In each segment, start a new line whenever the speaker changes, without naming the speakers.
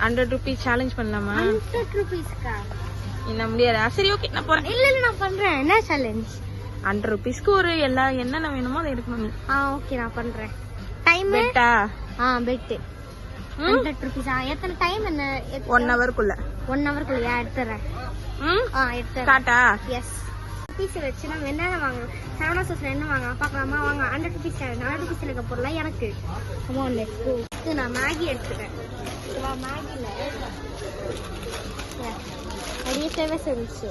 100 rupees challenge பண்ணலாமா?
100 rupeesக்கா?
என்ன முடியாது. சரி ஓகே நான் போறேன்.
இல்ல நான் பண்றேன். என்ன சேலஞ்ச்?
100 rupeesக்கு ஒரு என்னென்ன வேணுமோ அதை எடுக்கணும் நீ.
ஓகே நான் பண்றேன். டைம்
பெட்டா?
பெட். 100 rupees. எத்தனை டைம் என்ன?
1 hourக்குள்ள.
1 hourக்குள்ளயா? எடுத்துறேன். எடுத்துறேன்.
டாடா.
எஸ். rupees வச்சு நம்ம என்ன வாங்கலாம்? சரவணா ஸ்டோர்ஸ்ல என்ன வாங்கலாம் பார்க்கலாமா? வாங்க. 100 rupees 100 rupees இருக்க பொருளா எனக்கு. come on let's go. நான் மேகி எடுத்துட்டேன். மேகில நிறைய ஃப்ளேவர்ஸ் இருந்துச்சு.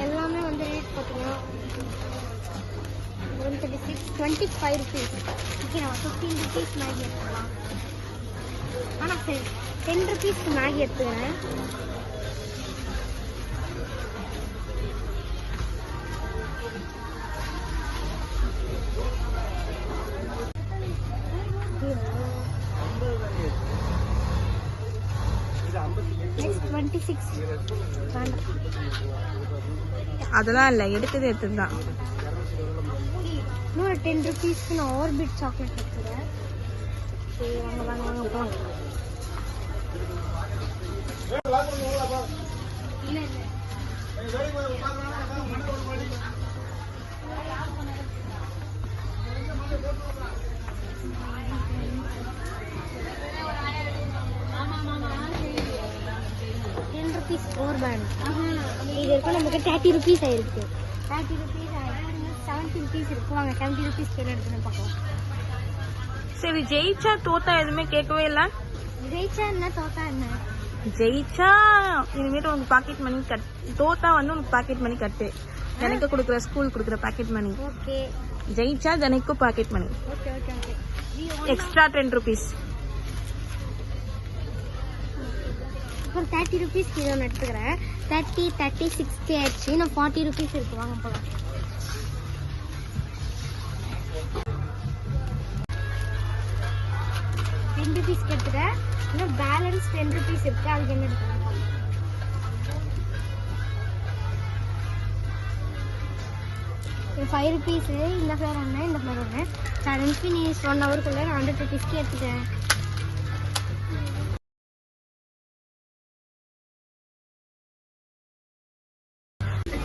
எல்லாமே வந்து ரேட் பார்த்தீங்கன்னா 25 rupees. ஓகே நான் 15 rupees மேகி எடுத்துக்கலாம். ஆனால் சரி 10 rupeesக்கு மேகி எடுத்துக்கிறேன். Next 26.
அதெல்லாம் இல்ல எடுத்ததுதான்.
இன்னொரு 10 rupeesக்கு நான் ஆர்பிட் சாக்லேட் எடுத்துக்கிறேன். சரி வாங்க போலாம். இல்ல rupees 4 band. இது இருக்கு நமக்கு 30 rupees ஆயிருக்கு. 30 rupees ஆயிருக்கு. 70 rupees இருக்கு. வாங்க 70 rupees கேன் எடுத்துன்னு பார்க்கலாம்.
சரி ஜெயிச்சா தோத்தா எதுவுமே கேட்கவே இல்ல.
ஜெயிச்சா என்ன தோத்தா என்ன?
ஜெயிச்சா இனிமேட்டு உனக்கு பாக்கெட் மணி தோத்தா வந்து உனக்கு பாக்கெட் மணி கட்டு. எனக்கு கொடுக்குற ஸ்கூல் கொடுக்குற பாக்கெட் மணி.
ஓகே.
ஜெயிச்சா ஜனக்கு pocket money.
Okay okay okay.
Extra 10 rupees.
அப்புறம் 30 rupees கிலோ எடுத்துக்கிறேன். 30 30 60 ஆயிடுச்சு. நான் 40 rupees இருக்கு. வாங்க போகலாம். 10 rupees எடுத்துக்கிறேன். இன்னும் பேலன்ஸ் 10 rupees இருக்கு. அதுக்கு என்ன எடுத்துக்கிறேன்? 5 rupees. இந்த ஃப்ளேவர் ஒன்று, இந்த ஃப்ளேவர் ஒன்று. நான் ஃபினிஷ் 1 hourக்குள்ளே நான் 100 rupeesக்கு எடுத்துக்கிறேன்.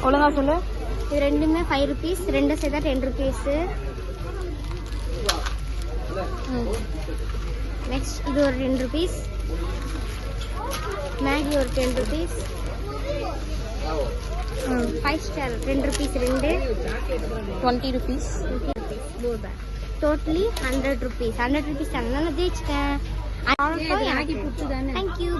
ஒழுங்கா சொல்லு.
இது ரெண்டுமே 5 rupees. ரெண்டு சேர்த்தா 10 rupees. நெக்ஸ்ட் இது ஒரு 10 rupees. மேகி ஒரு 10 rupees. 5 star 10 rupees ரெண்டு.
20 rupees.
Totally 100 rupees. 100 rupees தானே நான் ஜெயிச்சிட்டேன். தேங்க்யூ.